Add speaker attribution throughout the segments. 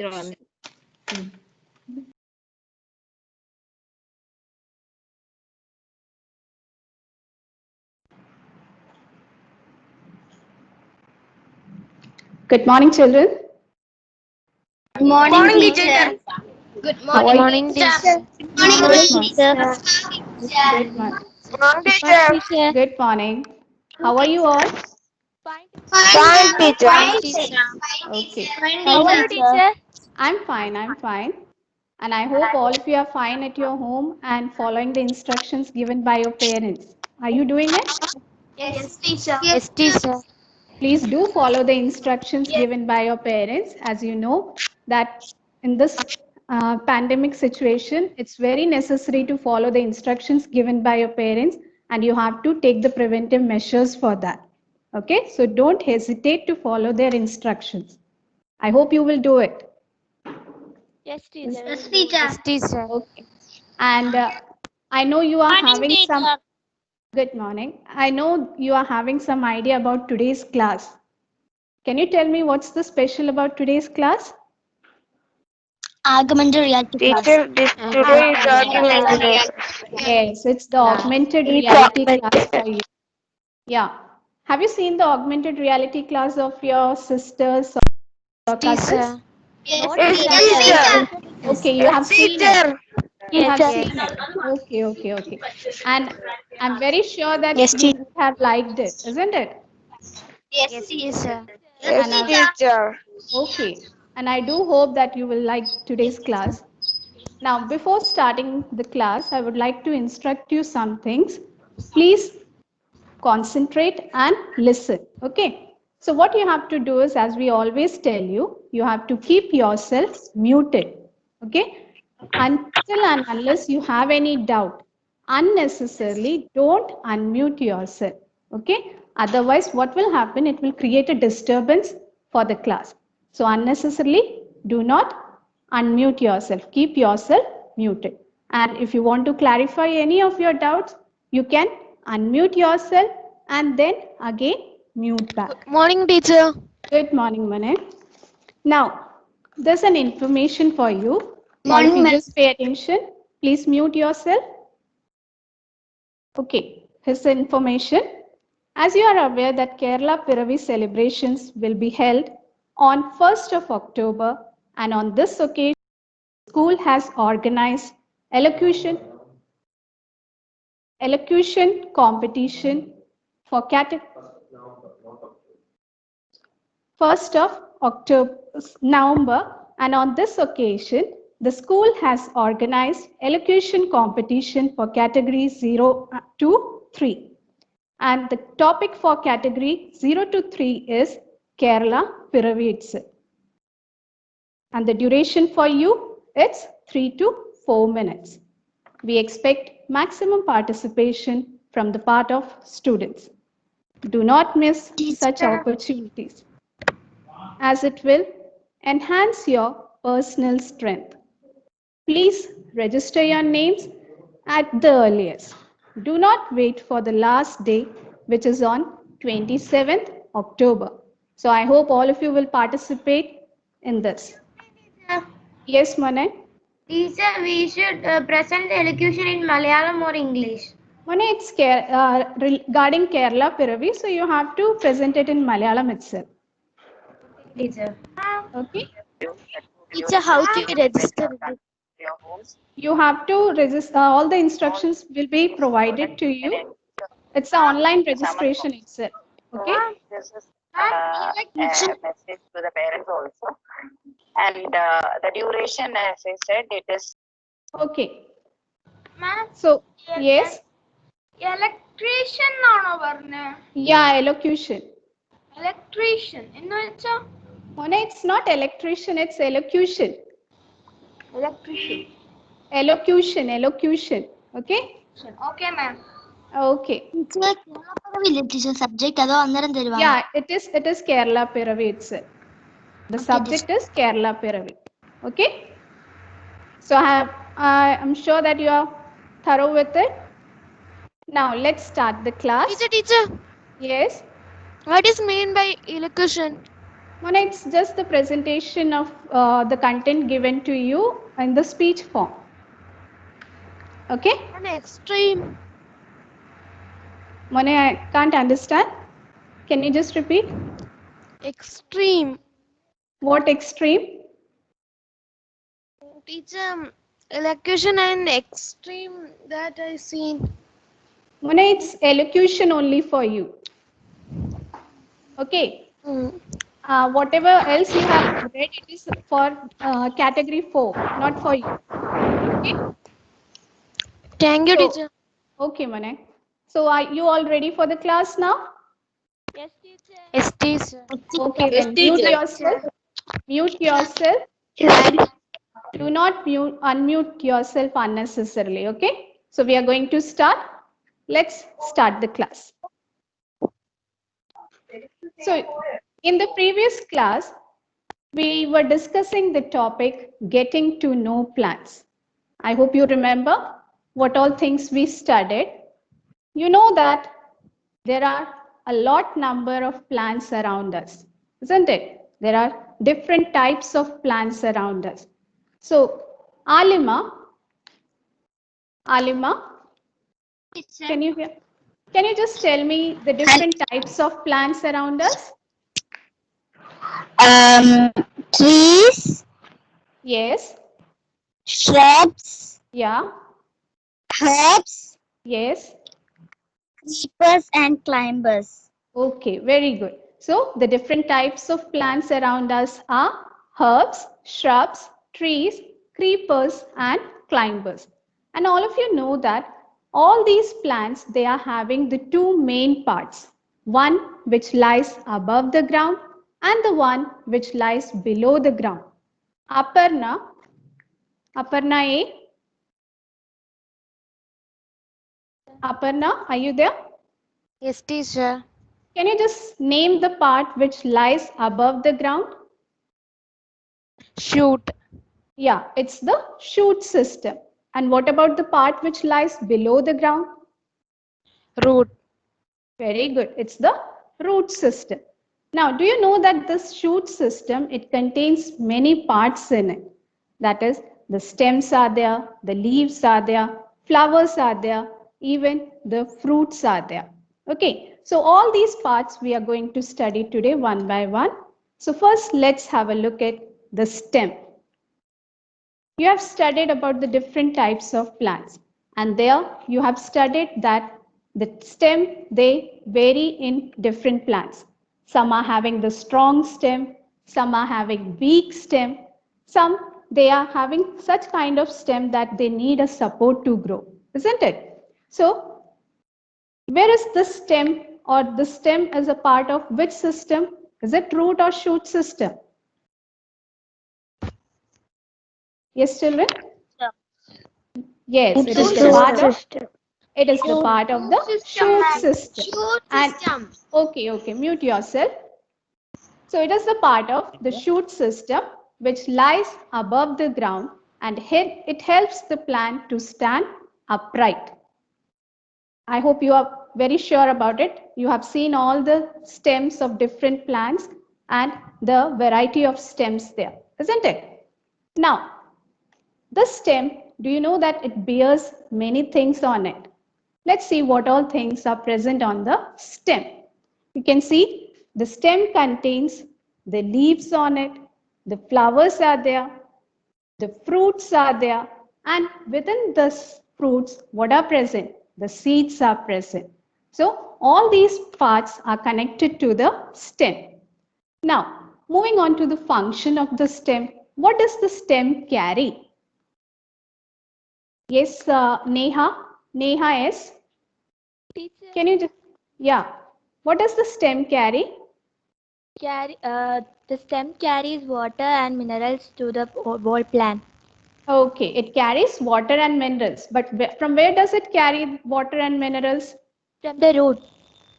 Speaker 1: Good morning, children.
Speaker 2: Good morning, teacher.
Speaker 3: Good
Speaker 1: How are
Speaker 3: morning,
Speaker 1: you?
Speaker 3: teacher.
Speaker 2: Good morning, teacher.
Speaker 1: Good morning.
Speaker 2: Morning, teacher.
Speaker 1: Good morning. How are you all?
Speaker 2: Fine, teacher.
Speaker 1: Okay.
Speaker 2: How are you, teacher?
Speaker 1: I'm fine. I'm fine. And I hope all of you are fine at your home and following the instructions given by your parents. Are you doing it?
Speaker 2: Yes, teacher.
Speaker 3: Yes, teacher.
Speaker 1: Please do follow the instructions given by your parents. As you know that in this pandemic situation, it's very necessary to follow the instructions given by your parents, and you have to take the preventive measures for that. Okay, so don't hesitate to follow their instructions. I hope you will do it.
Speaker 3: Yes, teacher.
Speaker 2: Yes, teacher.
Speaker 3: Yes, teacher.
Speaker 1: Okay. And I know you are having some.
Speaker 2: teacher.
Speaker 1: Good morning. I know you are having some idea about today's class. Can you tell me what's the special about today's class?
Speaker 2: Augmented reality class.
Speaker 3: Today is augmented reality.
Speaker 1: Yes, it's the augmented reality class for you. Yeah. Have you seen the augmented reality class of your sisters or cousins?
Speaker 3: Teacher.
Speaker 2: Yes,
Speaker 3: Teacher.
Speaker 1: Okay, you have seen it. You have
Speaker 3: Yes.
Speaker 1: seen it. Okay. And I'm very sure that
Speaker 3: Yes,
Speaker 1: you
Speaker 3: teacher.
Speaker 1: would have liked it, isn't it?
Speaker 3: Yes, teacher.
Speaker 1: And okay. And I do hope that you will like today's class. Now, before starting the class, I would like to instruct you some things. Please concentrate and listen. Okay. So what you have to do is, as we always tell you, you have to keep yourself muted. Okay. Until and unless you have any doubt, unnecessarily don't unmute yourself. Okay. Otherwise, what will happen? It will create a disturbance for the class. So unnecessarily do not unmute yourself. Keep yourself muted. And if you want to clarify any of your doubts, you can unmute yourself and then again mute back.
Speaker 3: Morning, teacher.
Speaker 1: Good morning, Mane. Now, there's an information for you. All of
Speaker 2: Morning,
Speaker 1: you
Speaker 2: ma'am.
Speaker 1: just pay attention. Please mute yourself. Okay, here's the information. As you are aware that Kerala Piravi celebrations will be held on 1st of October, and on this occasion, school has organized elocution competition for 1st of October, November, and on this occasion, the school has organized elocution competition for category 0 to 3. And the topic for category 0 to 3 is Kerala Piravi itself. And the duration for you, it's 3 to 4 minutes. We expect maximum participation from the part of students. Do not miss such opportunities, as it will enhance your personal strength. Please register your names at the earliest. Do not wait for the last day, which is on 27th October. So I hope all of you will participate in this. Yes, Monet?
Speaker 2: Teacher, we should present the elocution in Malayalam or English.
Speaker 1: Monet, it's regarding Kerala Piravi, so you have to present it in Malayalam itself.
Speaker 2: Teacher.
Speaker 1: Okay?
Speaker 3: Teacher, how to register?
Speaker 1: You have to register, all the instructions will be provided to you. It's an online registration itself. Okay?
Speaker 4: This is a message to the parents also. And the duration, as I said, it is.
Speaker 1: Okay.
Speaker 2: Ma'am,
Speaker 1: So, yes?
Speaker 2: electrician ആണോ പറഞ്ഞത്?
Speaker 1: Yeah, elocution.
Speaker 2: Electrician എന്ന് വെച്ചാ
Speaker 1: Mona, it's not electrician, it's elocution.
Speaker 2: electrician.
Speaker 1: Elocution. Okay?
Speaker 2: Okay, ma'am.
Speaker 1: Okay.
Speaker 2: Teacher subject അതോ അന്നേരം തരുവാ?
Speaker 1: Yeah, it is Kerala Piravi itself. The subject is Kerala Piravi. Okay? So I'm sure that you are thorough with it. Now let's start the class.
Speaker 3: Teacher.
Speaker 1: Yes.
Speaker 3: What is mean by elocution?
Speaker 1: Mona, it's just the presentation of the content given to you in the speech form. Okay?
Speaker 3: An extreme.
Speaker 1: Mona, I can't understand. Can you just repeat?
Speaker 3: Extreme.
Speaker 1: What extreme?
Speaker 3: Teacher, elocution and extreme that I seen.
Speaker 1: Mona, it's elocution only for you. Okay. Whatever else you have read, it is for category 4, not for you. Okay?
Speaker 3: Thank you,
Speaker 1: So,
Speaker 3: teacher.
Speaker 1: okay, Mona. So, are you all ready for the class now?
Speaker 3: Yes, teacher. Yes, teacher.
Speaker 1: Okay, then mute yourself. Mute yourself. And do not unmute yourself unnecessarily, okay? So we are going to start. Let's start the class. So in the previous class, we were discussing the topic getting to know plants. I hope you remember what all things we studied. You know that there are a lot number of plants around us, isn't it? There are different types of plants around us. So Alima, can you hear? Can you just tell me the different types of plants around us?
Speaker 5: Trees,
Speaker 1: Yes.
Speaker 5: shrubs,
Speaker 1: Yeah.
Speaker 5: herbs,
Speaker 1: Yes.
Speaker 5: creepers, and climbers.
Speaker 1: Okay, very good. So the different types of plants around us are herbs, shrubs, trees, creepers, and climbers. And all of you know that all these plants, they are having the two main parts. One which lies above the ground and the one which lies below the ground. Aparna, Aparna A. Aparna, are you there?
Speaker 3: Yes, teacher.
Speaker 1: Can you just name the part which lies above the ground?
Speaker 3: Shoot.
Speaker 1: Yeah, it's the shoot system. And what about the part which lies below the ground?
Speaker 3: Root.
Speaker 1: Very good. It's the root system. Now, do you know that this shoot system, it contains many parts in it? That is, the stems are there, the leaves are there, flowers are there, even the fruits are there. Okay, so all these parts we are going to study today one by one. So first, let's have a look at the stem. You have studied about the different types of plants, and there you have studied that the stem, they vary in different plants. Some are having the strong stem, some are having weak stem, some they are having such kind of stem that they need a support to grow, isn't it? So where is the stem, or the stem is a part of which system? Is it root or shoot system? Yes, children? Yes, it is the part of the shoot system. And okay, mute yourself. So it is the part of the shoot system which lies above the ground, and it helps the plant to stand upright. I hope you are very sure about it. You have seen all the stems of different plants and the variety of stems there, isn't it? Now, the stem, do you know that it bears many things on it? Let's see what all things are present on the stem. You can see the stem contains the leaves on it, the flowers are there, the fruits are there, and within the fruits, what are present? The seeds are present. So all these parts are connected to the stem. Now, moving on to the function of the stem. What does the stem carry? Yes, Neha. Neha, yes.
Speaker 3: Teacher.
Speaker 1: Can you just, yeah. What does the stem carry?
Speaker 6: The stem carries water and minerals to the whole plant.
Speaker 1: Okay, it carries water and minerals. But from where does it carry water and minerals?
Speaker 6: From the root.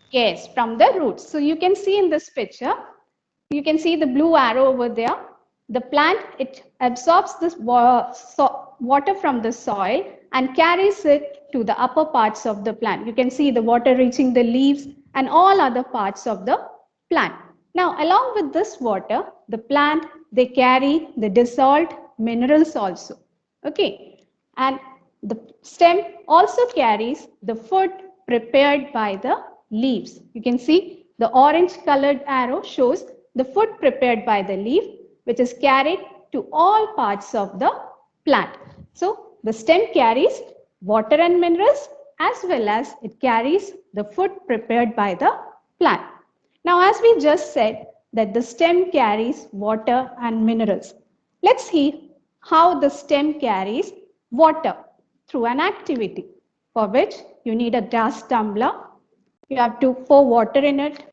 Speaker 1: Yes, from the roots. So you can see in this picture, you can see the blue arrow over there. The plant, it absorbs this water from the soil and carries it to the upper parts of the plant. You can see the water reaching the leaves and all other parts of the plant. Now, along with this water, the plant, they carry the dissolved minerals also. Okay. And the stem also carries the food prepared by the leaves. You can see the orange colored arrow shows the food prepared by the leaf, which is carried to all parts of the plant. So the stem carries water and minerals as well as it carries the food prepared by the plant. Now, as we just said that the stem carries water and minerals, let's see how the stem carries water through an activity for which you need a glass tumbler. You have to pour water in it.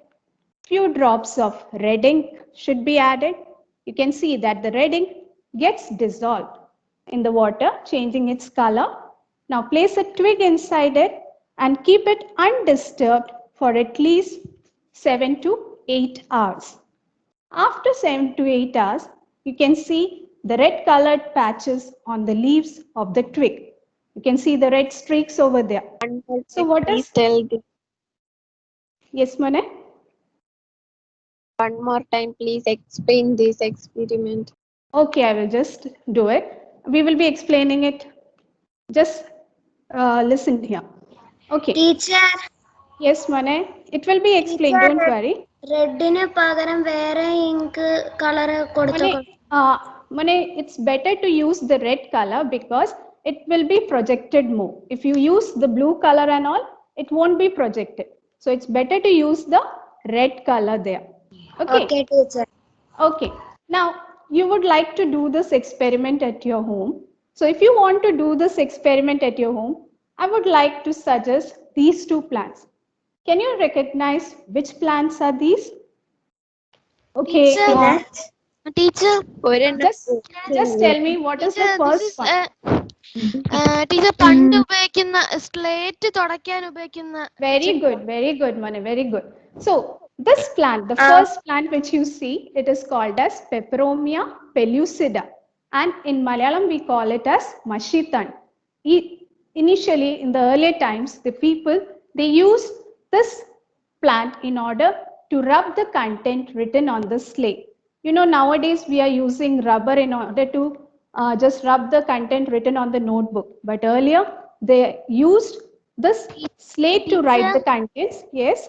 Speaker 1: Few drops of red ink should be added. You can see that the red ink gets dissolved in the water, changing its color. Now place a twig inside it and keep it undisturbed for at least 7 to 8 hours. After 7 to 8 hours, you can see the red colored patches on the leaves of the twig. You can see the red streaks over there. So what is... Yes, Mone?
Speaker 7: One more time, please explain this experiment.
Speaker 1: Okay, I will just do it. We will be explaining it. Just listen here. Okay.
Speaker 5: Teacher,
Speaker 1: Yes, Mone. It will be explained. Don't worry.
Speaker 5: റെഡിന് പകരം വേറെ ink colour കൊടുത്തോ.
Speaker 1: Mone, it's better to use the red color because it will be projected more. If you use the blue color and all, it won't be projected. So it's better to use the red color there. Okay.
Speaker 5: Okay, teacher.
Speaker 1: Okay. Now, you would like to do this experiment at your home. So if you want to do this experiment at your home, I would like to suggest these two plants. Can you recognize which plants are these? Okay.
Speaker 3: Teacher,
Speaker 1: Just tell me what is the
Speaker 3: teacher,
Speaker 1: first
Speaker 3: this is
Speaker 1: one.
Speaker 3: teacher പണ്ട് ഉപയോഗിക്കുന്ന slate തുടയ്ക്കാൻ ഉപയോഗിക്കുന്ന.
Speaker 1: Very good, Mane, very good. So this plant, the first plant which you see, it is called as Peperomia pellucida, and in Malayalam we call it as Mashitan. Initially, in the earlier times, the people, they used this plant in order to rub the content written on the slate. You know, nowadays we are using rubber in order to just rub the content written on the notebook. But earlier, they used this slate to write the contents. Yes.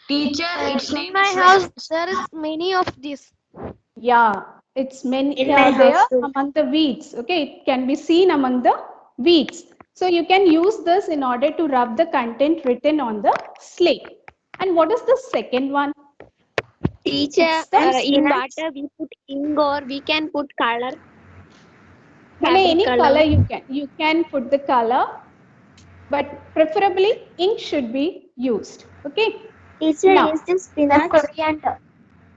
Speaker 8: Teacher, it
Speaker 3: In
Speaker 8: seems
Speaker 3: my house there is many of these.
Speaker 1: Yeah, it's many
Speaker 5: In my
Speaker 1: there
Speaker 5: house too.
Speaker 1: among the weeds. Okay, it can be seen among the weeds. So you can use this in order to rub the content written on the slate. And what is the second one?
Speaker 7: Teacher,
Speaker 1: It's the
Speaker 7: in
Speaker 1: spinach.
Speaker 7: water we put ink or we can put color.
Speaker 1: Any
Speaker 7: color.
Speaker 1: color you can put the color, but preferably ink should be used. Okay.
Speaker 5: Teacher,
Speaker 1: Now,
Speaker 5: is this spinach?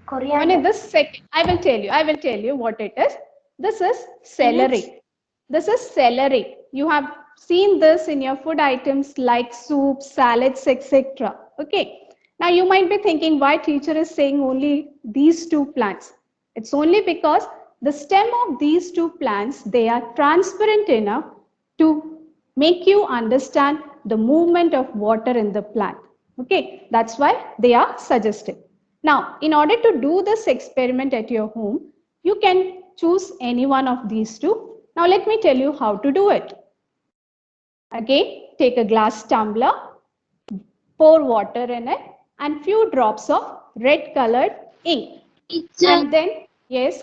Speaker 1: Coriander. This second, I will tell you what it is. This is celery. This is celery. You have seen this in your food items like soup, salads, etc. Okay. Now you might be thinking why teacher is saying only these two plants. It's only because the stem of these two plants, they are transparent enough to make you understand the movement of water in the plant. Okay, that's why they are suggested. Now, in order to do this experiment at your home, you can choose any one of these two. Now, let me tell you how to do it. Again, take a glass tumbler, pour water in it, and few drops of red colored ink. And then, yes.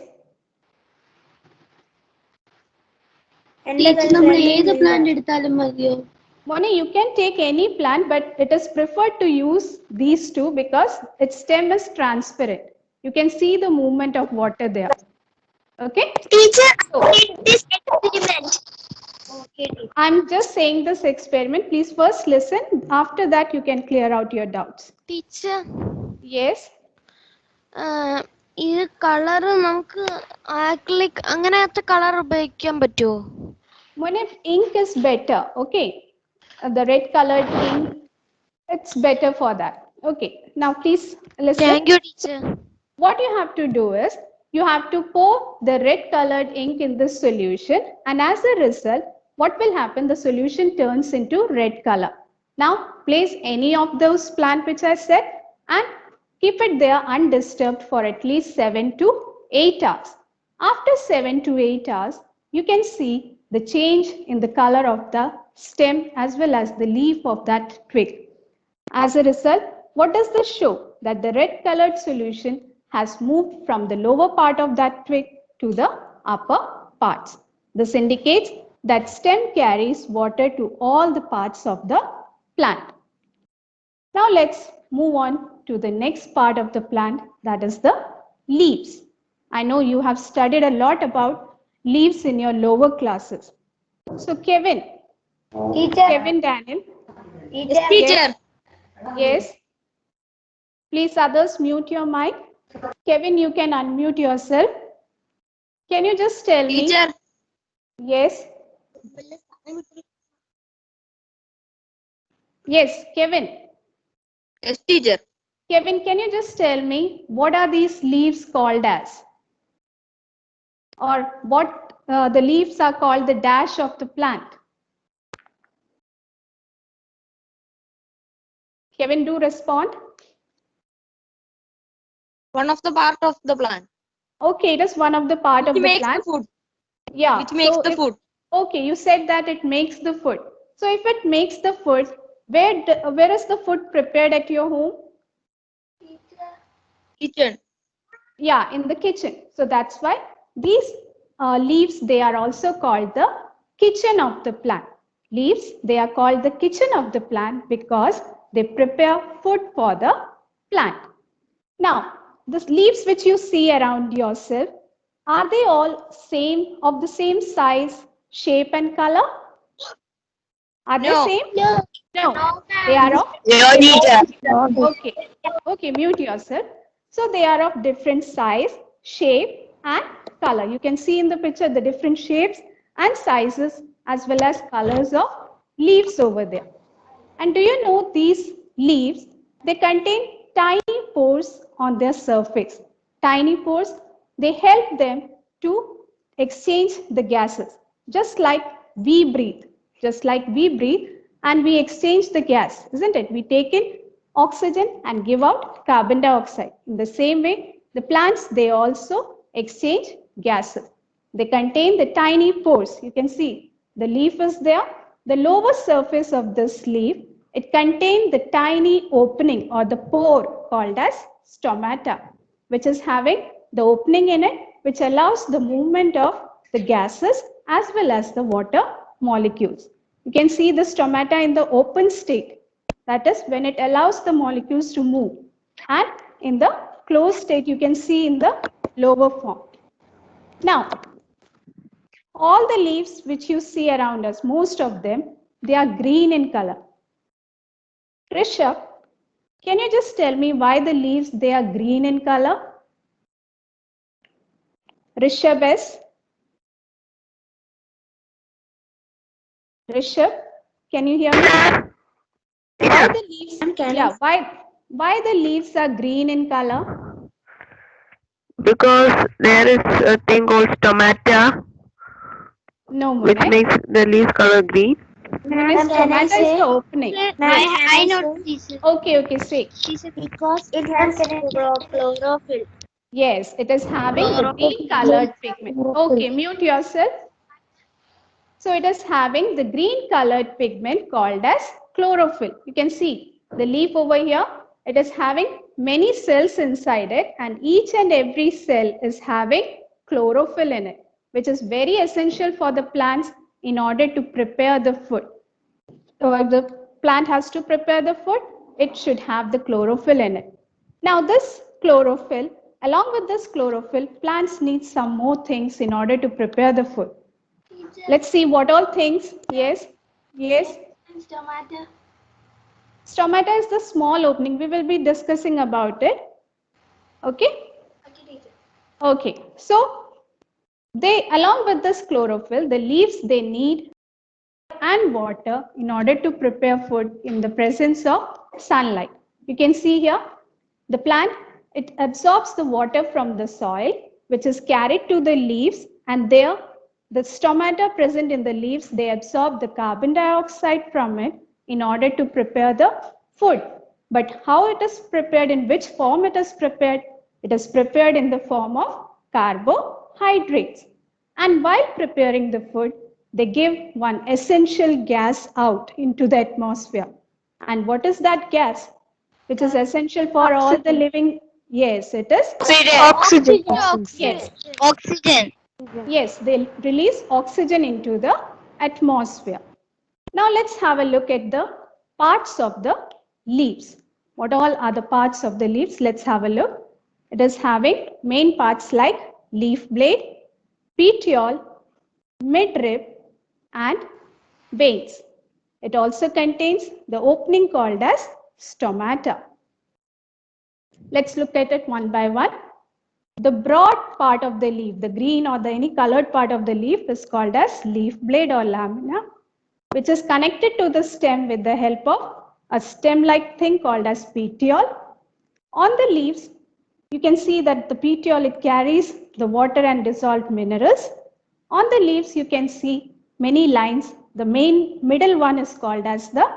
Speaker 5: നമ്മൾ ഏത് plant എടുത്താലും മതിയോ?
Speaker 1: Moni, you can take any plant, but it is preferred to use these two because its stem is transparent. You can see the movement of water there. Okay?
Speaker 5: Teacher, this experiment. Okay, teacher.
Speaker 1: I'm just saying this experiment. Please first listen. After that, you can clear out your doubts.
Speaker 3: Teacher,
Speaker 1: Yes?
Speaker 3: ഈ colour നമുക്ക് acrylic അങ്ങനത്തെ colour ഉപയോഗിക്കാൻ പറ്റുമോ?
Speaker 1: Moni, ink is better. Okay? The red colored ink, it's better for that. Okay. Now, please listen.
Speaker 3: Thank you, teacher.
Speaker 1: What you have to do is, you have to pour the red colored ink in this solution, and as a result, what will happen? The solution turns into red color. Now, place any of those plant which I said, and Keep it there undisturbed for at least 7 to 8 hours. After 7 to 8 hours, you can see the change in the color of the stem as well as the leaf of that twig. As a result, what does this show? That the red colored solution has moved from the lower part of that twig to the upper parts. This indicates that stem carries water to all the parts of the plant. Now let's move on to the next part of the plant, that is the leaves. I know you have studied a lot about leaves in your lower classes. So Kevin, Daniel.
Speaker 2: Teacher.
Speaker 1: Yes. Please others mute your mic. Kevin, you can unmute yourself. Can you just tell me?
Speaker 2: Teacher.
Speaker 1: Yes. Yes, Kevin.
Speaker 2: Yes, teacher.
Speaker 1: Kevin, can you just tell me what are these leaves called as? Or what the leaves are called the dash of the plant? Kevin, do respond.
Speaker 2: One of the part of the plant.
Speaker 1: Okay, it is one of the part of
Speaker 2: Which
Speaker 1: the
Speaker 2: makes
Speaker 1: plant.
Speaker 2: the food.
Speaker 1: Yeah.
Speaker 2: Which makes the food.
Speaker 1: Okay, you said that it makes the food. So if it makes the food, where is the food prepared at your home?
Speaker 2: Kitchen.
Speaker 1: Yeah, in the kitchen. So that's why these leaves, they are also called the kitchen of the plant. Leaves, they are called the kitchen of the plant because they prepare food for the plant. Now, the leaves which you see around yourself, are they all of the same size, shape and color? Are they
Speaker 2: No.
Speaker 1: same? No. They are of Okay. Okay, mute yourself. So they are of different size, shape and color. You can see in the picture the different shapes and sizes as well as colors of leaves over there. And do you know these leaves, they contain tiny pores on their surface. Tiny pores, they help them to exchange the gases, just like we breathe. Just like we breathe and we exchange the gas, isn't it? We take in oxygen and give out carbon dioxide. In the same way, the plants, they also exchange gases. They contain the tiny pores. You can see the leaf is there. The lower surface of this leaf, it contains the tiny opening or the pore called as stomata, which is having the opening in it, which allows the movement of the gases as well as the water molecules. You can see the stomata in the open state. That is when it allows the molecules to move. And in the closed state, you can see in the lower form. Now, all the leaves which you see around us, most of them, they are green in color. Rishabh, can you just tell me why the leaves, they are green in color? Rishabh S. Rishabh, can you hear me? Why the leaves? Yeah, why the leaves are green in color?
Speaker 9: Because there is a thing called stomata,
Speaker 1: No,
Speaker 9: which
Speaker 1: Munay.
Speaker 9: makes the leaves color green.
Speaker 1: Stomata is the opening.
Speaker 2: I know.
Speaker 1: Okay, say.
Speaker 6: Because it has chlorophyll.
Speaker 1: Yes, it is having the green colored pigment. Okay, mute yourself. So it is having the green colored pigment called as chlorophyll. You can see the leaf over here. It is having many cells inside it and each and every cell is having chlorophyll in it, which is very essential for the plants in order to prepare the food. So if the plant has to prepare the food, it should have the chlorophyll in it. Now this chlorophyll, along with this chlorophyll, plants need some more things in order to prepare the food. Let's see what all things. Yes. Stomata is the small opening. We will be discussing about it. Okay. Okay. So they, along with this chlorophyll, the leaves, they need and water in order to prepare food in the presence of sunlight. You can see here the plant, it absorbs the water from the soil, which is carried to the leaves, and there the stomata present in the leaves, they absorb the carbon dioxide from it in order to prepare the food. But how it is prepared, in which form it is prepared? It is prepared in the form of carbohydrates. And while preparing the food, they give one essential gas out into the atmosphere. And what is that gas? Which is essential for all the living? Yes, it is
Speaker 9: Oxygen.
Speaker 1: yes.
Speaker 6: Oxygen.
Speaker 1: Yes, they release oxygen into the atmosphere. Now let's have a look at the parts of the leaves. What all are the parts of the leaves? Let's have a look. It is having main parts like leaf blade, petiole, midrib, and veins. It also contains the opening called as stomata. Let's look at it one by one. The broad part of the leaf, the green or the any colored part of the leaf, is called as leaf blade or lamina, which is connected to the stem with the help of a stem-like thing called as petiole. On the leaves, you can see that the petiole, it carries the water and dissolved minerals. On the leaves, you can see many lines. The middle one is called as the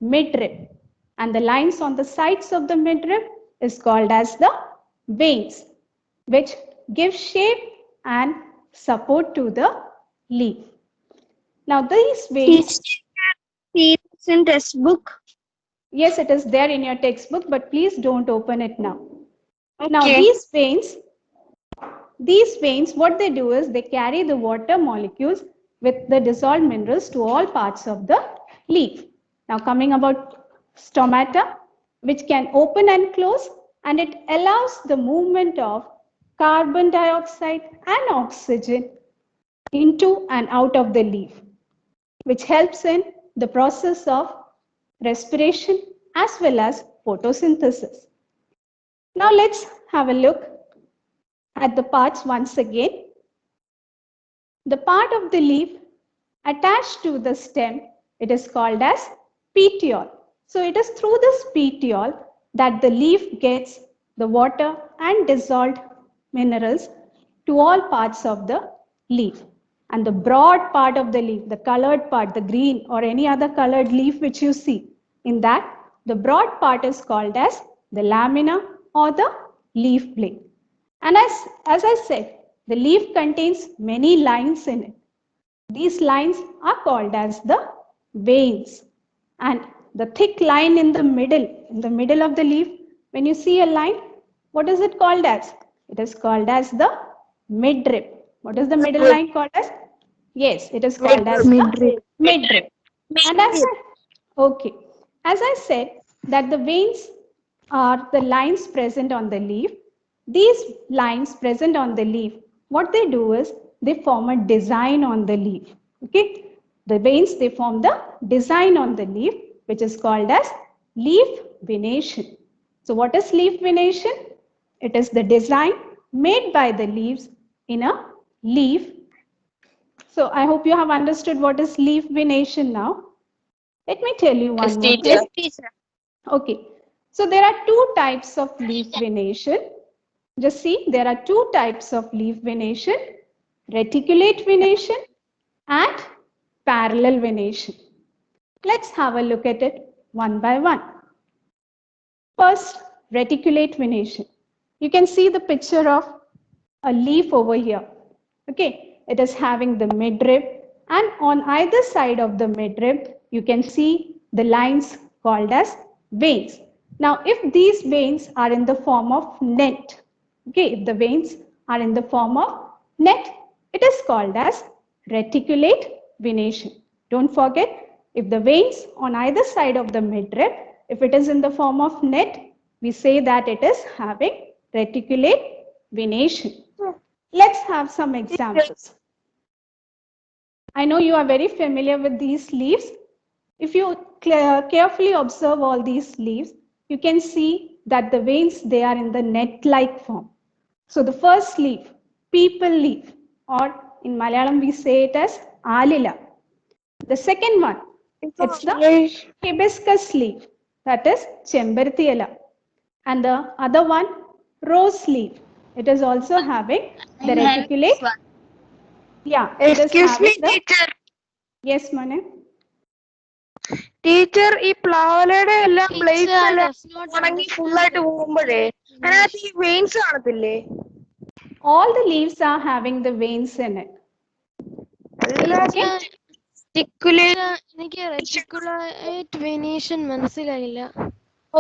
Speaker 1: midrib, and the lines on the sides of the midrib is called as the veins, which give shape and support to the leaf. Now these veins,
Speaker 7: See this in textbook.
Speaker 1: yes, it is there in your textbook, but please don't open it now. Now
Speaker 7: Okay.
Speaker 1: these veins, what they do is they carry the water molecules with the dissolved minerals to all parts of the leaf. Now coming about stomata, which can open and close, and it allows the movement of carbon dioxide and oxygen into and out of the leaf, which helps in the process of respiration as well as photosynthesis. Now let's have a look at the parts once again. The part of the leaf attached to the stem, it is called as petiole. So it is through this petiole that the leaf gets the water and dissolved minerals to all parts of the leaf. And the broad part of the leaf, the colored part, the green or any other colored leaf which you see, in that the broad part is called as the lamina or the leaf blade. And as I said, the leaf contains many lines in it. These lines are called as the veins. And the thick line in the middle of the leaf, when you see a line, what is it called as? It is called as the midrib. What is the middle line called as? Yes, it is called as the midrib. And as I said, that the veins are the lines present on the leaf. These lines present on the leaf, what they do is they form a design on the leaf. Okay, the veins, they form the design on the leaf, which is called as leaf venation. So what is leaf venation? It is the design made by the leaves in a leaf. So I hope you have understood what is leaf venation now. Let me tell you one more thing.
Speaker 6: Yes, teacher.
Speaker 1: Okay, so there are two types of leaf venation. Just see, there are two types of leaf venation: reticulate venation and parallel venation. Let's have a look at it one by one. First, reticulate venation. You can see the picture of a leaf over here. Okay, it is having the midrib, and on either side of the midrib, you can see the lines called as veins. Now, if these veins are in the form of net, okay, if the veins are in the form of net, it is called as reticulate venation. Don't forget, if the veins on either side of the midrib, if it is in the form of net, we say that it is having reticulate venation. Let's have some examples. I know you are very familiar with these leaves. If you carefully observe all these leaves, you can see that the veins, they are in the net-like form. So the first leaf, people leaf, or in Malayalam we say it as alila. The second one, it's the hibiscus leaf, that is chembarati ela. And the other one, rose leaf. It is also having the reticulate. Yeah.
Speaker 9: Excuse me, teacher.
Speaker 1: Yes, Mane.
Speaker 7: Teacher ഈ പ്ലാവലയുടെ എല്ലാം
Speaker 3: Teacher
Speaker 7: blades എല്ലാം
Speaker 3: does not
Speaker 7: ഉണങ്ങി
Speaker 3: understand
Speaker 7: full ആയിട്ട് പോകുമ്പോഴേ അതിനകത്ത് ഈ veins കാണത്തില്ലേ?
Speaker 1: All the leaves are having the veins in it. Okay?
Speaker 7: സ്റ്റിക്കുല്
Speaker 3: എനിക്ക് റെറ്റിക്കുലേറ്റ് വെനേഷൻ മനസ്സിലായില്ല.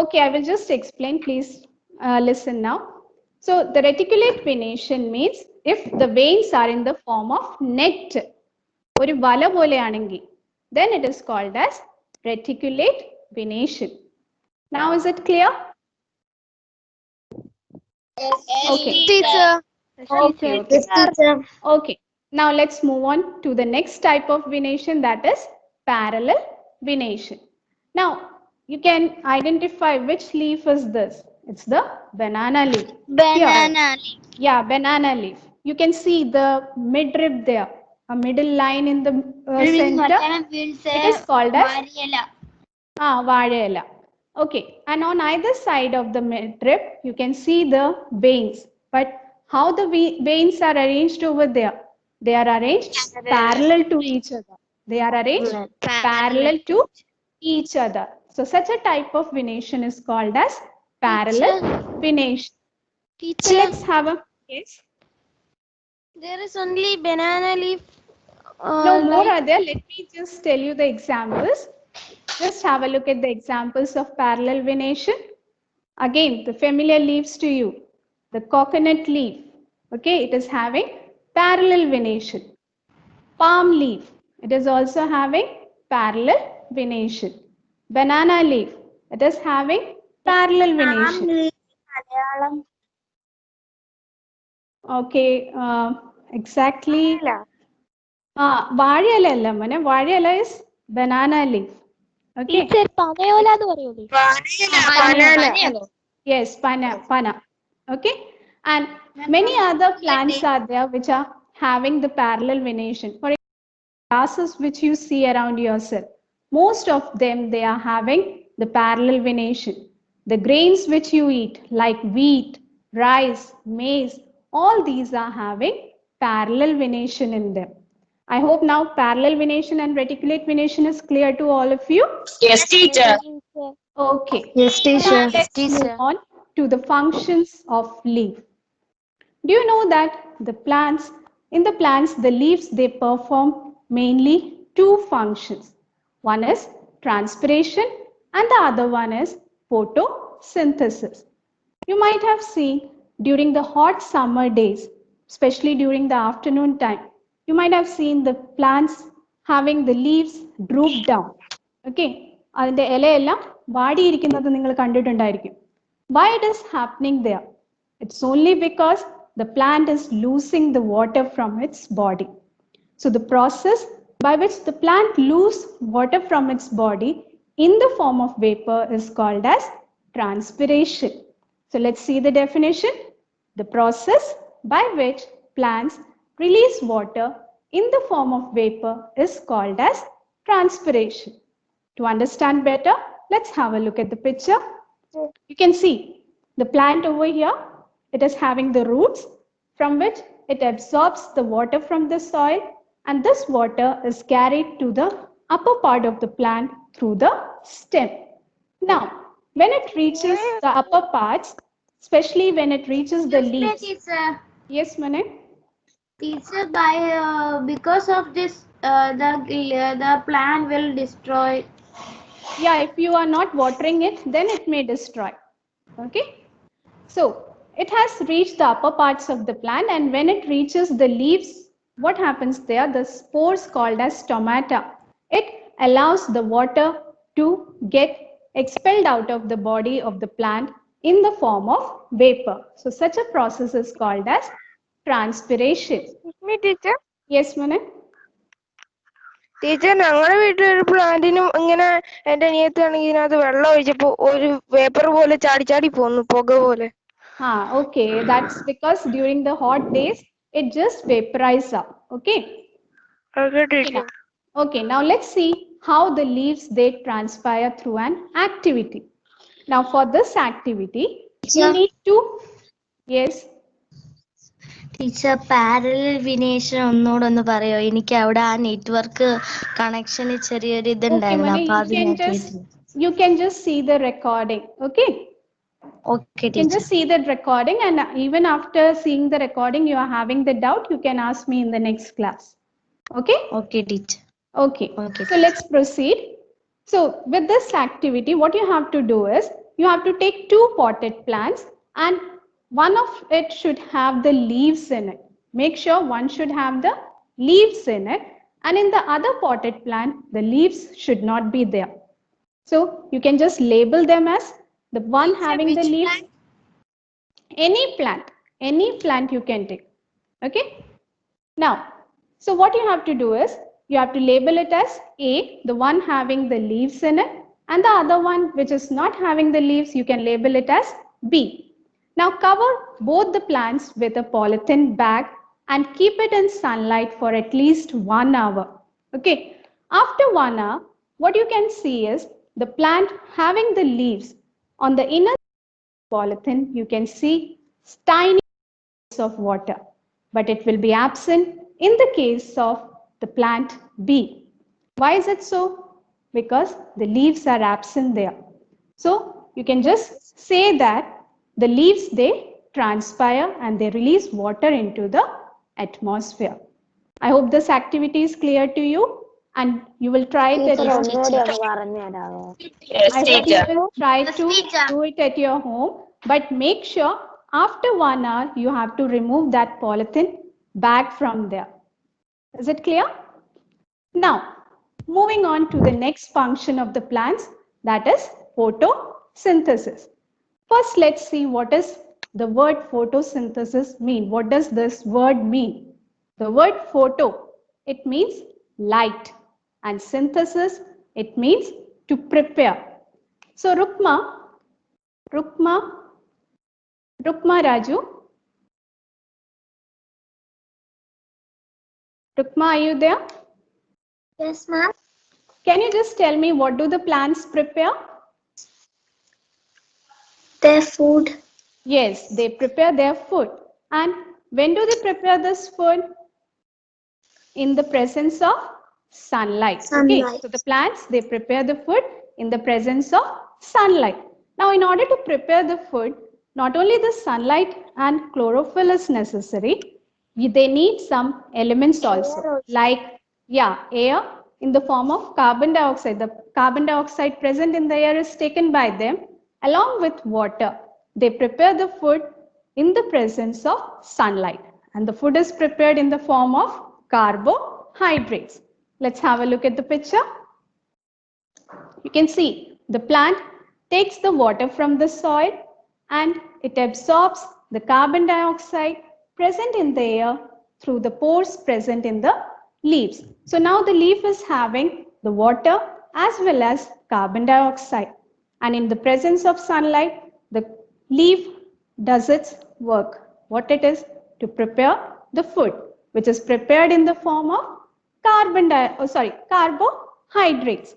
Speaker 1: Okay, I will just explain. Please listen now. So the reticulate venation means if the veins are in the form of net, ഒരു വല പോലെയാണെങ്കിൽ, then it is called as reticulate venation. Now is it clear? Okay.
Speaker 3: Teacher.
Speaker 1: Okay. Okay. Now let's move on to the next type of venation, that is parallel venation. Now you can identify which leaf is this. It's the banana leaf.
Speaker 5: banana
Speaker 1: Yeah, banana leaf. You can see the midrib there, a middle line in the center. It is called as vaഴയില. Okay, and on either side of the midrib, you can see the veins. But how the veins are arranged over there? They are arranged parallel to each other. They are arranged parallel to each other. So such a type of venation is called as parallel venation. So
Speaker 3: Teacher,
Speaker 1: let's have a yes.
Speaker 3: there is only banana leaf.
Speaker 1: No more are there. Let me just tell you the examples. Just have a look at the examples of parallel venation. Again, the familiar leaves to you. The coconut leaf. Okay, it is having parallel venation. Palm leaf. It is also having parallel venation. Banana leaf. It is having parallel venation.
Speaker 5: Malayalam
Speaker 1: Okay, exactly. വാഴയില അല്ല മോനെ, വാഴയില is banana leaf. Okay.
Speaker 6: Teacher പനയോല എന്ന് പറയൂലേ?
Speaker 1: Yes, pana. Okay. And many other plants are there which are having the parallel venation. For example, grasses which you see around yourself, most of them, they are having the parallel venation. The grains which you eat, like wheat, rice, maize, all these are having parallel venation in them. I hope now parallel venation and reticulate venation is clear to all of you.
Speaker 8: Yes, teacher.
Speaker 1: Okay.
Speaker 7: Yes, teacher.
Speaker 1: Now let's move on to the functions of leaf. Do you know that in the plants, the leaves, they perform mainly two functions. One is transpiration and the other one is photosynthesis. You might have seen during the hot summer days, especially during the afternoon time, you might have seen the plants having the leaves droop down. Okay, അതിന്റെ ഇലയെല്ലാം വാടിയിരിക്കുന്നത് നിങ്ങൾ കണ്ടിട്ടുണ്ടായിരിക്കും. Why it is happening there? It's only because the plant is losing the water from its body. So the process by which the plant loses water from its body in the form of vapor is called as transpiration. So let's see the definition. The process by which plants release water in the form of vapor is called as transpiration. To understand better, let's have a look at the picture. You can see the plant over here. It is having the roots from which it absorbs the water from the soil, and this water is carried to the upper part of the plant through the stem. Now, when it reaches the upper parts, especially when it reaches the leaves. Yes, Mane?
Speaker 2: Teacher, because of this, the plant will destroy.
Speaker 1: Yeah, if you are not watering it, then it may destroy. Okay. So it has reached the upper parts of the plant, and when it reaches the leaves, what happens there? The spores called as stomata. It allows the water to get expelled out of the body of the plant in the form of vapor. So such a process is called as transpiration.
Speaker 7: Teacher
Speaker 1: Yes, Mane?
Speaker 7: Teacher ഞങ്ങളുടെ വീട്ടിലൊരു പ്ലാന്റിനും ഇങ്ങനെ എന്റെ അനിയത്താണെങ്കിൽ ഇതിനകത്ത് വെള്ളം ഒഴിച്ചപ്പോ ഒരു paper പോലെ ചാടി ചാടി പോന്നു പുക പോലെ.
Speaker 1: Okay, that's because during the hot days it just vaporizes up. Okay. Okay, now let's see how the leaves, they transpire through an activity. Now for this activity, you need to, yes.
Speaker 6: Teacher parallel venation ഒന്നുകൂടെ ഒന്ന് പറയോ? എനിക്ക് അവിടെ ആ network കണക്ഷന് ചെറിയൊരു
Speaker 1: Okay,
Speaker 6: ഇതുണ്ടായിരുന്നു.
Speaker 1: Mani,
Speaker 6: അപ്പൊ അത് ഞാൻ കേട്ടില്ല.
Speaker 1: you can just see the recording. Okay.
Speaker 6: Okay
Speaker 1: You can
Speaker 6: teacher.
Speaker 1: just see that recording, and even after seeing the recording, you are having the doubt, you can ask me in the next class. Okay.
Speaker 6: Okay teacher.
Speaker 1: Okay.
Speaker 6: Okay.
Speaker 1: So let's proceed. So with this activity, what you have to do is you have to take 2 potted plants, and one of it should have the leaves in it. Make sure one should have the leaves in it, and in the other potted plant, the leaves should not be there. So you can just label them as the one having the leaves. Any plant you can take. Okay. Now, so what you have to do is you have to label it as A, the one having the leaves in it, and the other one which is not having the leaves, you can label it as B. Now cover both the plants with a polythene bag and keep it in sunlight for at least 1 hour. Okay. After 1 hour, what you can see is the plant having the leaves. On the inner polythene, you can see tiny drops of water, but it will be absent in the case of the plant B. Why is it so? Because the leaves are absent there. So you can just say that the leaves, they transpire and they release water into the atmosphere. I hope this activity is clear to you, and you will try it at your home.
Speaker 4: Yes,
Speaker 1: I hope you
Speaker 4: teacher.
Speaker 1: will try to do it at your home, but make sure after 1 hour you have to remove that polythene bag from there. Is it clear? Now, moving on to the next function of the plants, that is photosynthesis. First, let's see what does the word photosynthesis mean. What does this word mean? The word photo, it means light, and synthesis, it means to prepare. So Rukma Raju, Rukma, are you there?
Speaker 5: Yes, ma'am.
Speaker 1: Can you just tell me what do the plants prepare?
Speaker 5: Their food.
Speaker 1: Yes, they prepare their food. And when do they prepare this food? In the presence of sunlight. Okay,
Speaker 5: Sunlight.
Speaker 1: so the plants, they prepare the food in the presence of sunlight. Now, in order to prepare the food, not only the sunlight and chlorophyll is necessary, they need some elements also, like air in the form of carbon dioxide. The carbon dioxide present in the air is taken by them along with water. They prepare the food in the presence of sunlight, and the food is prepared in the form of carbohydrates. Let's have a look at the picture. You can see the plant takes the water from the soil and it absorbs the carbon dioxide present in the air through the pores present in the leaves. So now the leaf is having the water as well as carbon dioxide, and in the presence of sunlight, the leaf does its work. What it is? To prepare the food, which is prepared in the form of carbohydrates.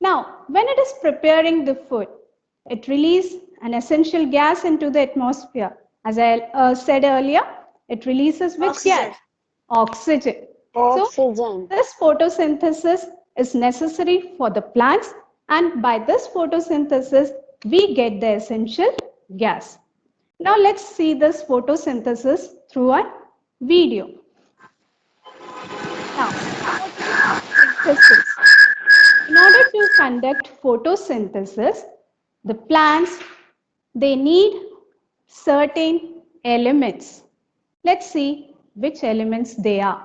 Speaker 1: Now, when it is preparing the food, it releases an essential gas into the atmosphere. As I said earlier, it releases which gas? Oxygen. So, this photosynthesis is necessary for the plants, and by this photosynthesis, we get the essential gas. Now, let's see this photosynthesis through a video. Now, photosynthesis. In order to conduct photosynthesis, the plants, they need certain elements. Let's see which elements they are.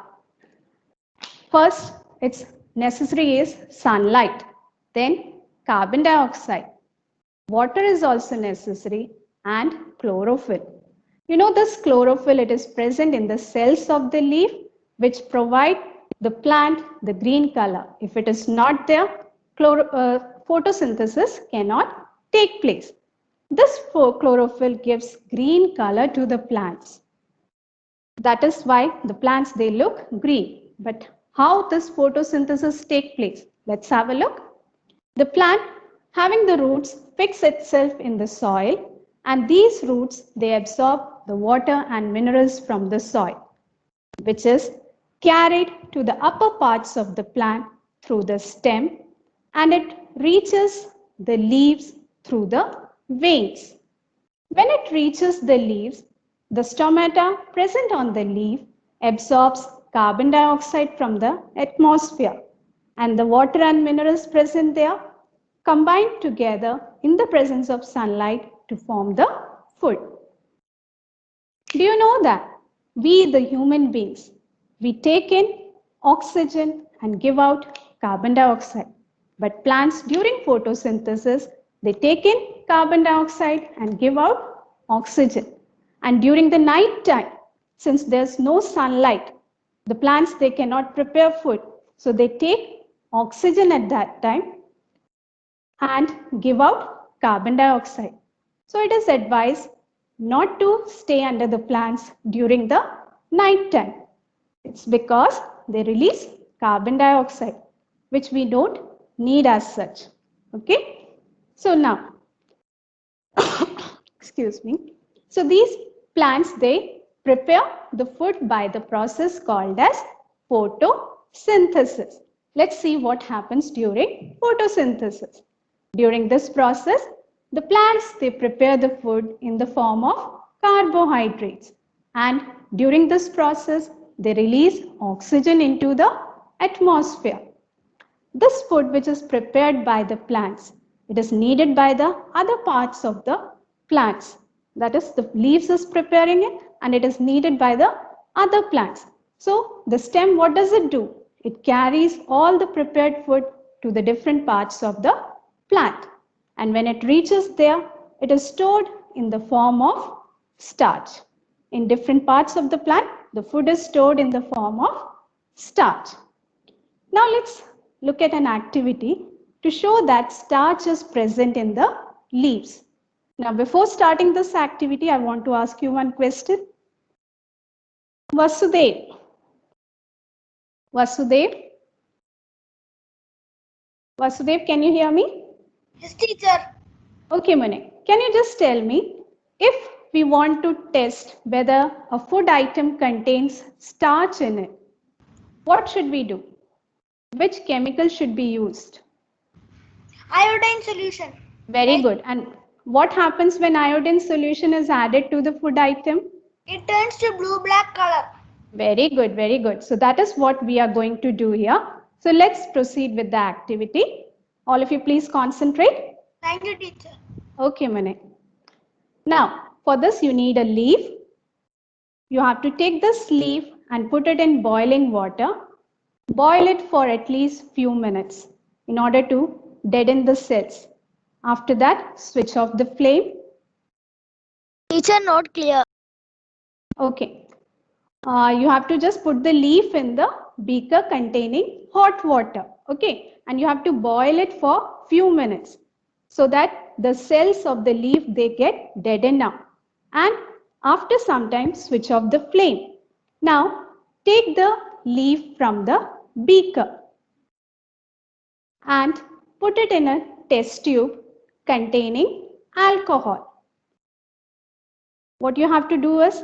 Speaker 1: First, it's necessary is sunlight, then carbon dioxide. Water is also necessary, and chlorophyll. You know this chlorophyll, it is present in the cells of the leaf, which provide the plant the green color. If it is not there, photosynthesis cannot take place. This chlorophyll gives green color to the plants. That is why the plants, they look green. But how this photosynthesis take place? Let's have a look. The plant having the roots fix itself in the soil, and these roots, they absorb the water and minerals from the soil, which is carried to the upper parts of the plant through the stem, and it reaches the leaves through the veins. When it reaches the leaves, the stomata present on the leaf absorbs carbon dioxide from the atmosphere, and the water and minerals present there combine together in the presence of sunlight to form the food. Do you know that we, the human beings, we take in oxygen and give out carbon dioxide, but plants during photosynthesis, they take in carbon dioxide and give out oxygen. And during the night time, since there's no sunlight, the plants, they cannot prepare food. So they take oxygen at that time and give out carbon dioxide. So it is advised not to stay under the plants during the night time. It's because they release carbon dioxide, which we don't need as such. Okay. So now, excuse me. So these plants, they prepare the food by the process called as photosynthesis. Let's see what happens during photosynthesis. During this process, the plants, they prepare the food in the form of carbohydrates. And during this process, they release oxygen into the atmosphere. This food which is prepared by the plants, it is needed by the other parts of the plants. That is, the leaves is preparing it and it is needed by the other plants. So the stem, what does it do? It carries all the prepared food to the different parts of the plant. And when it reaches there, it is stored in the form of starch. In different parts of the plant, the food is stored in the form of starch. Now let's look at an activity to show that starch is present in the leaves. Now before starting this activity, I want to ask you one question. Vasudev. Vasudev? Vasudev, can you hear me?
Speaker 3: Yes, teacher.
Speaker 1: Okay, Mune. Can you just tell me, if we want to test whether a food item contains starch in it, what should we do? Which chemical should be used?
Speaker 3: Iodine solution.
Speaker 1: Very good. And what happens when iodine solution is added to the food item?
Speaker 3: It turns to blue-black color.
Speaker 1: Very good, very good. So that is what we are going to do here. So let's proceed with the activity. All of you please concentrate.
Speaker 3: Thank you, teacher.
Speaker 1: Okay, Mane. Now, for this you need a leaf. You have to take this leaf and put it in boiling water. Boil it for at least few minutes in order to deaden the cells. After that, switch off the flame.
Speaker 3: Teacher, not clear.
Speaker 1: Okay. You have to just put the leaf in the beaker containing hot water. Okay. And you have to boil it for few minutes so that the cells of the leaf, they get deadened now. And after some time, switch off the flame. Now, take the leaf from the beaker and put it in a test tube containing alcohol. What you have to do is,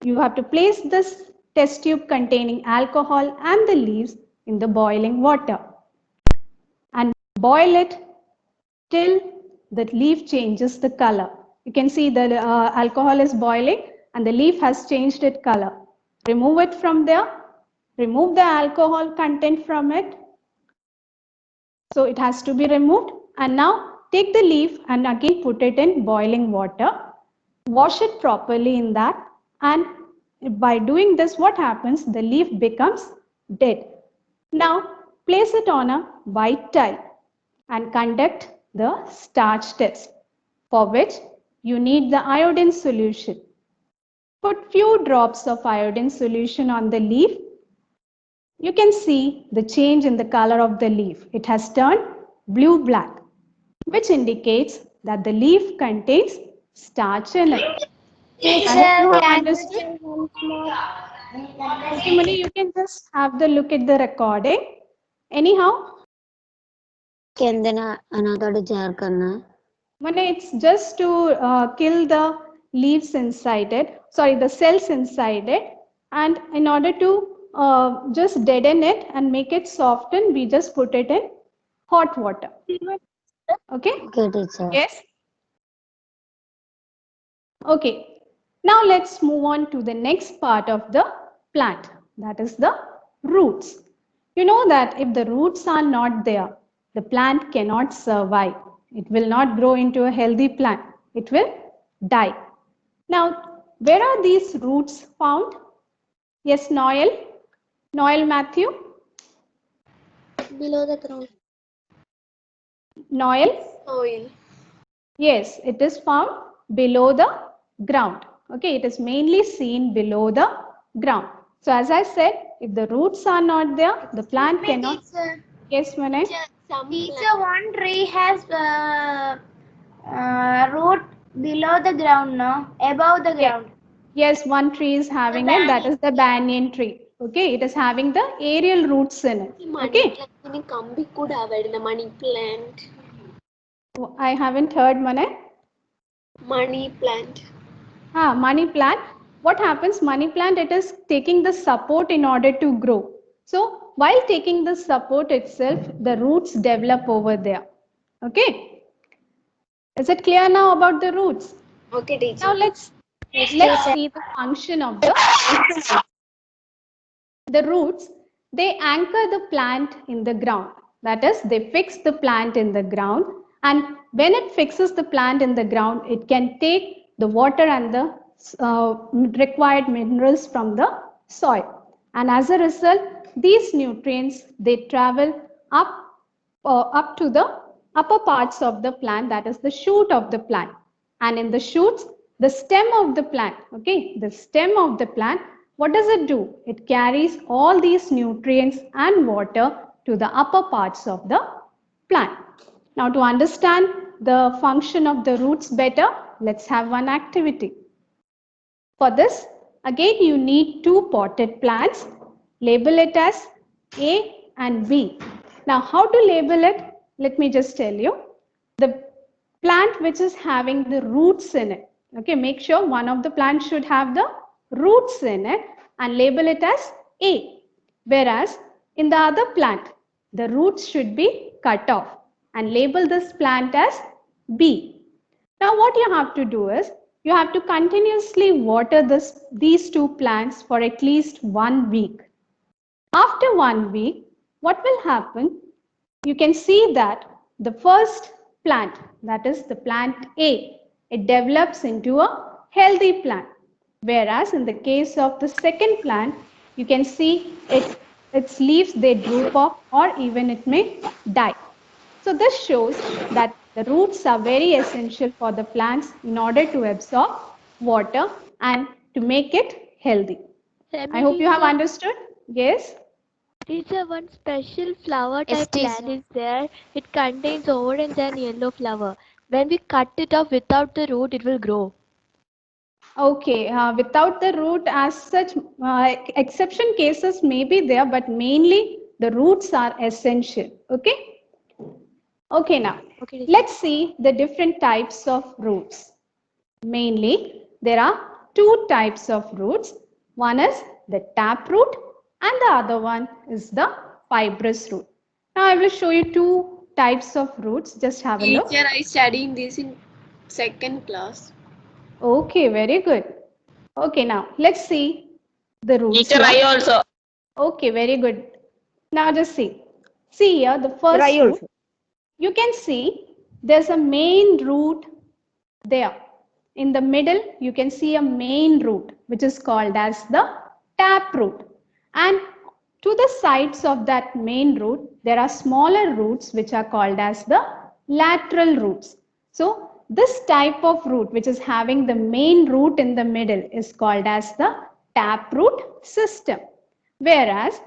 Speaker 1: you have to place this test tube containing alcohol and the leaves in the boiling water and boil it till the leaf changes the color. You can see the alcohol is boiling and the leaf has changed its color. Remove it from there. Remove the alcohol content from it. So it has to be removed. And now take the leaf and again put it in boiling water. Wash it properly in that. And by doing this, what happens? The leaf becomes dead. Now place it on a white tile and conduct the starch test, for which you need the iodine solution. Put few drops of iodine solution on the leaf. You can see the change in the color of the leaf. It has turned blue-black, which indicates that the leaf contains starch in it. Understood? Okay, Mani, you can just have the look at the recording. Anyhow, Mani, it's just to kill the leaves inside it, sorry, the cells inside it. And in order to just deaden it and make it soften, we just put it in hot water. Okay?
Speaker 6: Okay, teacher.
Speaker 1: Yes? Okay. Now let's move on to the next part of the plant. That is the roots. You know that if the roots are not there, the plant cannot survive. It will not grow into a healthy plant. It will die. Now, where are these roots found? Yes, Noel? Noel Matthew?
Speaker 3: Below the ground.
Speaker 1: Noel?
Speaker 3: Soil.
Speaker 1: Yes, it is found below the ground. Okay, it is mainly seen below the ground. So as I said, if the roots are not there, the plant cannot. Yes, Manay?
Speaker 2: Teacher, one tree has root below the ground, no? Above the ground.
Speaker 1: Yes, one tree is having it. That is the banyan tree. Okay, it is having the aerial roots in it. Okay.
Speaker 3: Money plant.
Speaker 1: I haven't heard, Manay.
Speaker 3: Money plant.
Speaker 1: Money plant. What happens? Money plant, it is taking the support in order to grow. So while taking the support itself, the roots develop over there. Okay. Is it clear now about the roots?
Speaker 3: Okay, teacher.
Speaker 1: Now let's see the function of the roots. They anchor the plant in the ground. That is, they fix the plant in the ground. And when it fixes the plant in the ground, it can take the water and the required minerals from the soil. And as a result, these nutrients, they travel up to the upper parts of the plant, that is the shoot of the plant. And in the shoots, the stem of the plant, okay, the stem of the plant, what does it do? It carries all these nutrients and water to the upper parts of the plant. Now to understand the function of the roots better, let's have one activity. For this, again you need two potted plants. Label it as A and B. Now how to label it? Let me just tell you. The plant which is having the roots in it. Okay, make sure one of the plants should have the roots in it and label it as A. Whereas in the other plant, the roots should be cut off and label this plant as B. Now what you have to do is, you have to continuously water these two plants for at least 1 week. After 1 week, what will happen? You can see that the first plant, that is the plant A, it develops into a healthy plant. Whereas in the case of the second plant, you can see its leaves, they droop off or even it may die. So this shows that the roots are very essential for the plants in order to absorb water and to make it healthy. I hope you have understood. Yes?
Speaker 10: Teacher, one special flower
Speaker 6: Yes,
Speaker 10: type plant
Speaker 6: teacher.
Speaker 10: is there. It contains orange and yellow flower. When we cut it off without the root, it will grow.
Speaker 1: Okay, without the root as such, exception cases may be there, but mainly the roots are essential. Okay? Okay, now
Speaker 10: Okay, teacher.
Speaker 1: let's see the different types of roots. Mainly, there are two types of roots. One is the taproot and the other one is the fibrous root. Now I will show you two types of roots. Just have a look.
Speaker 3: Teacher, I studied this in 2nd class.
Speaker 1: Okay, very good. Okay, now let's see the roots.
Speaker 8: Teacher, I
Speaker 1: here.
Speaker 8: also.
Speaker 1: Okay, very good. Now just see. See here, the first root. You can see there's a main root there. In the middle, you can see a main root, which is called as the taproot. And to the sides of that main root, there are smaller roots, which are called as the lateral roots. So this type of root, which is having the main root in the middle, is called as the taproot system. Whereas,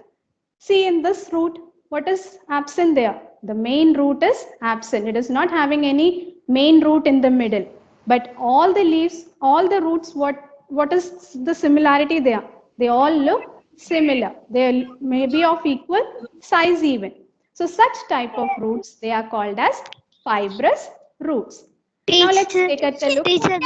Speaker 1: see in this root, what is absent there? The main root is absent. It is not having any main root in the middle. But all the leaves, all the roots, what is the similarity there? They all look similar. They may be of equal size even. So such type of roots, they are called as fibrous roots. Now let's take a look.
Speaker 6: Teacher,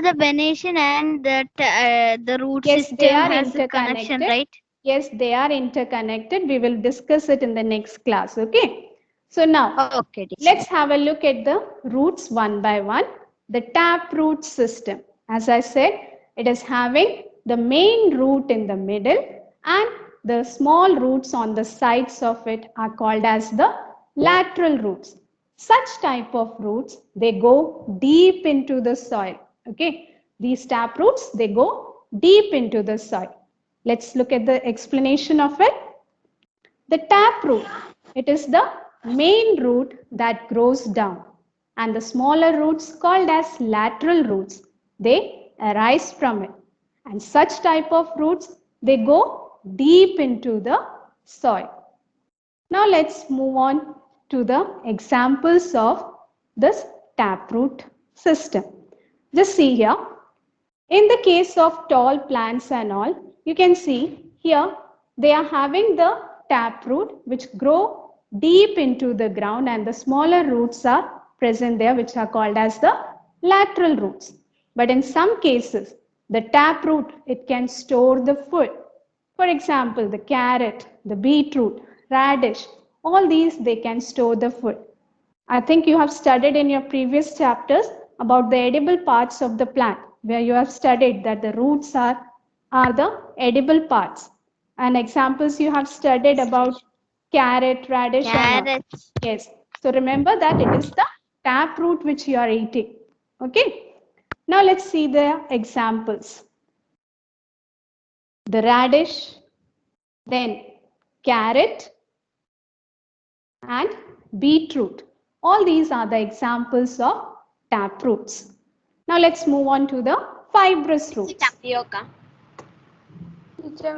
Speaker 6: the Venetian and the root
Speaker 1: Yes, they
Speaker 6: system
Speaker 1: are
Speaker 6: has a connection,
Speaker 1: interconnected.
Speaker 6: right?
Speaker 1: Yes, they are interconnected. We will discuss it in the next class. Okay. So now
Speaker 6: Okay, teacher.
Speaker 1: let's have a look at the roots one by one. The taproot system. As I said, it is having the main root in the middle and the small roots on the sides of it are called as the lateral roots. Such type of roots, they go deep into the soil. Okay. These taproots, they go deep into the soil. Let's look at the explanation of it. The taproot, it is the main root that grows down, and the smaller roots called as lateral roots, they arise from it. And such type of roots, they go deep into the soil. Now let's move on to the examples of this taproot system. Just see here. In the case of tall plants and all, you can see here they are having the taproot which grow deep into the ground, and the smaller roots are present there which are called as the lateral roots. But in some cases, the taproot, it can store the food. For example, the carrot, the beetroot, radish, all these they can store the food. I think you have studied in your previous chapters about the edible parts of the plant, where you have studied that the roots are the edible parts. And examples you have studied about carrot, radish, and all.
Speaker 6: Carrots.
Speaker 1: Yes. So remember that it is the taproot which you are eating. Okay. Now let's see the examples. The radish, then carrot, and beetroot. All these are the examples of taproots. Now let's move on to the fibrous roots.
Speaker 6: Tapioca.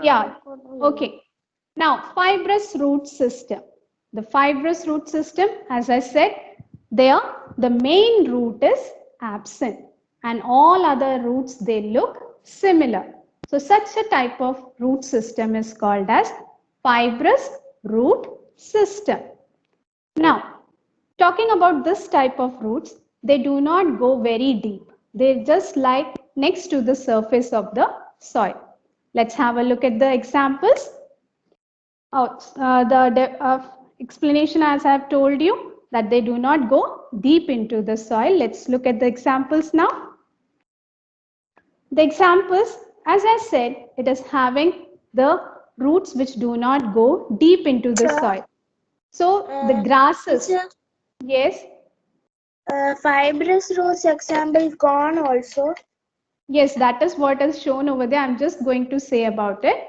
Speaker 1: Yeah, okay. Now, fibrous root system. The fibrous root system, as I said, there the main root is absent and all other roots, they look similar. So such a type of root system is called as fibrous root system. Now, talking about this type of roots, they do not go very deep. They just lie next to the surface of the soil. Let's have a look at the examples. The explanation, as I have told you, that they do not go deep into the soil. Let's look at the examples now. The examples, as I said, it is having the roots which do not go deep into the soil. So the grasses, yes.
Speaker 5: Fibrous roots example corn also.
Speaker 1: Yes, that is what is shown over there. I'm just going to say about it.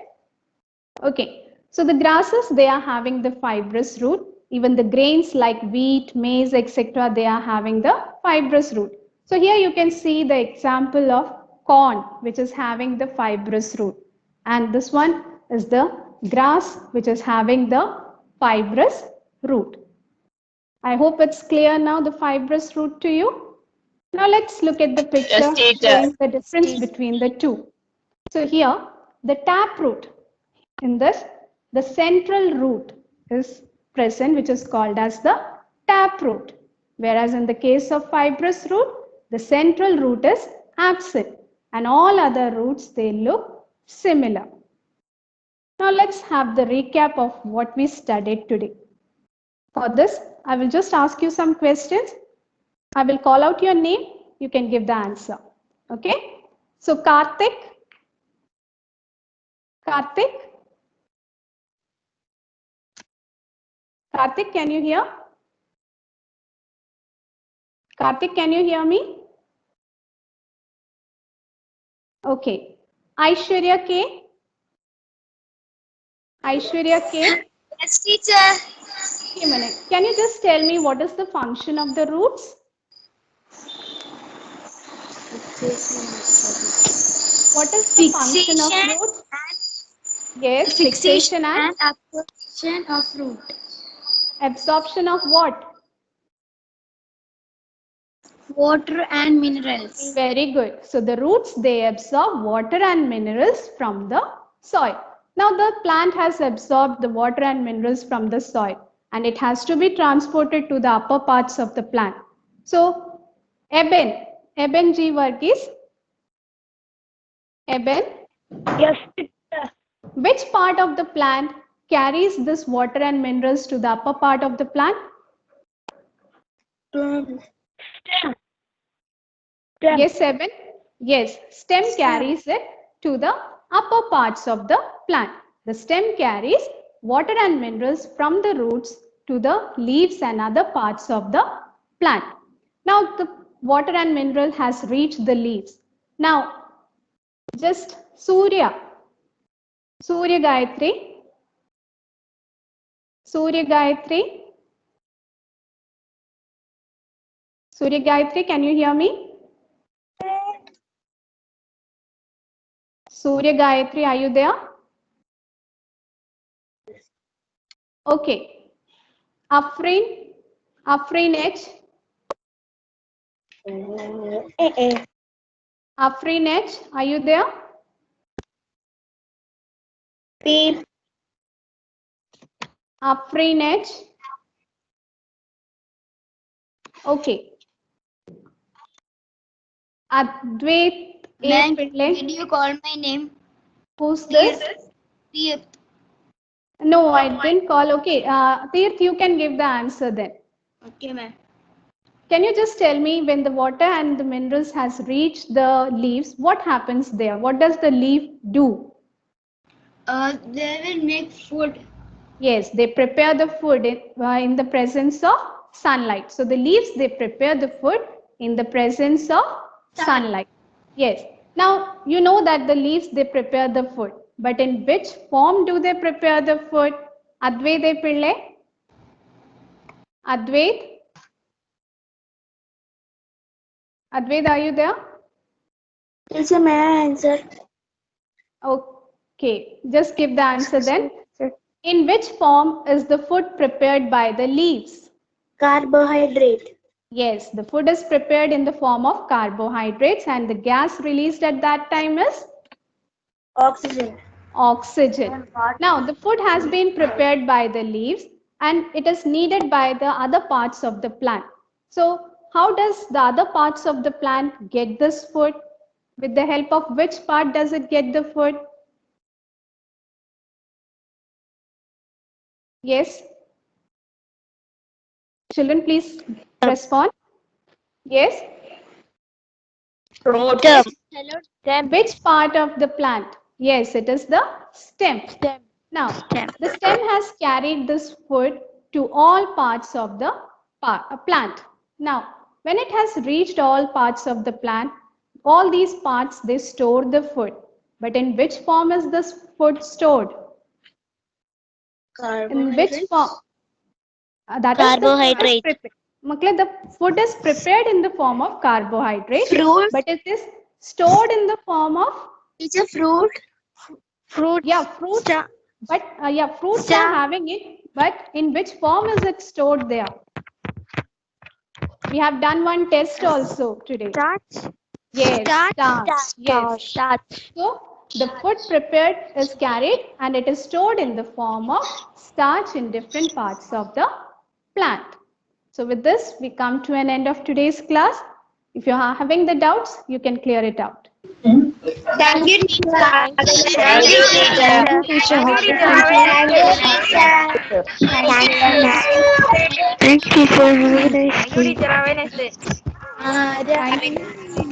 Speaker 1: Okay, so the grasses, they are having the fibrous root. Even the grains like wheat, maize, etc., they are having the fibrous root. So here you can see the example of corn, which is having the fibrous root. And this one is the grass, which is having the fibrous root. I hope it's clear now, the fibrous root to you. Now let's look at the picture showing the difference between the two. So here, the taproot, in this, the central root is present, which is called as the taproot. Whereas in the case of fibrous root, the central root is absent and all other roots, they look similar. Now let's have the recap of what we studied today. For this, I will just ask you some questions. I will call out your name. You can give the answer. Okay. So Karthik. Karthik. Karthik, can you hear? Karthik, can you hear me? Okay. Aishwarya K. Aishwarya K.
Speaker 6: Yes, teacher.
Speaker 1: Wait a minute. Can you just tell me what is the function of the roots? What is the function of roots? Yes, fixation and
Speaker 5: absorption of root.
Speaker 1: absorption of what?
Speaker 5: Water and minerals.
Speaker 1: Very good. So the roots, they absorb water and minerals from the soil. Now the plant has absorbed the water and minerals from the soil and it has to be transported to the upper parts of the plant. So, Eben G. Varghese. Eben,
Speaker 7: Yes.
Speaker 1: which part of the plant carries this water and minerals to the upper part of the plant? Yes, Eben. Yes, stem carries it to the upper parts of the plant. The stem carries water and minerals from the roots to the leaves and other parts of the plant. Now, the water and mineral has reached the leaves. Now, just Surya Gayatri. Surya Gayatri. Surya Gayatri, can you hear me? Surya Gayatri, are you there? Okay. Afrin H. Afrin H, are you there? Afrin H. Okay. Advait A. Pillai.
Speaker 5: Did you call my name?
Speaker 1: Who's this?
Speaker 5: Tirth.
Speaker 1: No, I didn't call. Okay. Tirth, you can give the answer then.
Speaker 5: Okay, ma'am.
Speaker 1: Can you just tell me when the water and the minerals has reached the leaves, what happens there? What does the leaf do?
Speaker 5: They will make food.
Speaker 1: Yes, they prepare the food in the presence of sunlight. So the leaves, they prepare the food in the presence of sunlight. Yes. Now, you know that the leaves, they prepare the food. But in which form do they prepare the food? Advait Pillai? Advait? Advait, are you there?
Speaker 5: Teacher, may I answer?
Speaker 1: Okay, just give the answer then. In which form is the food prepared by the leaves?
Speaker 5: Carbohydrate.
Speaker 1: Yes, the food is prepared in the form of carbohydrates and the gas released at that time is
Speaker 5: Oxygen.
Speaker 1: oxygen. Now, the food has been prepared by the leaves and it is needed by the other parts of the plant. So, how does the other parts of the plant get this food? With the help of which part does it get the food? Yes? Children, please respond. Yes? Which part of the plant? Yes, it is the stem. Now, the stem has carried this food to all parts of the plant. Now, when it has reached all parts of the plant, all these parts, they store the food. But in which form is this food stored? In which form? That
Speaker 6: Carbohydrate.
Speaker 1: The food is prepared in the form of carbohydrate,
Speaker 5: Fruit.
Speaker 1: but it is stored in the form of
Speaker 5: Teacher, fruit.
Speaker 3: Fruits.
Speaker 1: fruits. But fruits are having it, but in which form is it stored there? We have done one test also today.
Speaker 3: Starch.
Speaker 1: Yes, starch. Yes.
Speaker 3: Starch.
Speaker 1: So the food prepared is carried and it is stored in the form of starch in different parts of the plant. So with this, we come to an end of today's class. If you are having the doubts, you can clear it out.
Speaker 5: Thank you, teacher.
Speaker 3: Thank you, teacher.
Speaker 5: Thank you, teacher.
Speaker 1: Teacher,
Speaker 5: Thank you,
Speaker 9: Thank you, sir. Have a nice day.
Speaker 5: teacher. Have a nice day.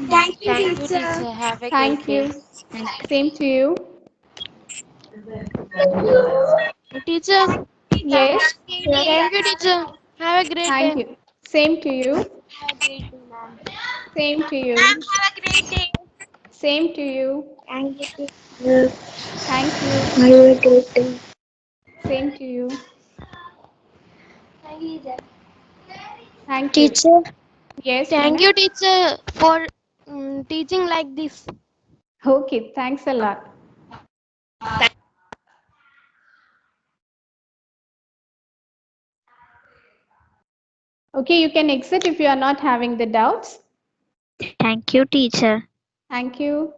Speaker 5: Thank you,
Speaker 3: Thank you,
Speaker 5: teacher.
Speaker 3: teacher. Have a great
Speaker 1: Thank
Speaker 3: day.
Speaker 1: you. Same to you.
Speaker 3: Teacher.
Speaker 1: Yes.
Speaker 3: Thank you, teacher. Have a great
Speaker 1: Thank
Speaker 3: day.
Speaker 1: you. Same to you.
Speaker 3: Have a great day, ma'am.
Speaker 1: Same to you.
Speaker 5: Have a great day.
Speaker 1: Same to you.
Speaker 5: Thank you, teacher.
Speaker 1: Thank you.
Speaker 5: Have a great day.
Speaker 1: Same to you.
Speaker 5: Thank you, teacher.
Speaker 1: Thank you.
Speaker 6: Teacher,
Speaker 1: Yes,
Speaker 3: Thank
Speaker 1: Mona?
Speaker 3: you, teacher, for teaching like this.
Speaker 1: Okay, thanks a lot. Okay, you can exit if you are not having the doubts.
Speaker 6: thank you, teacher.
Speaker 1: Thank you.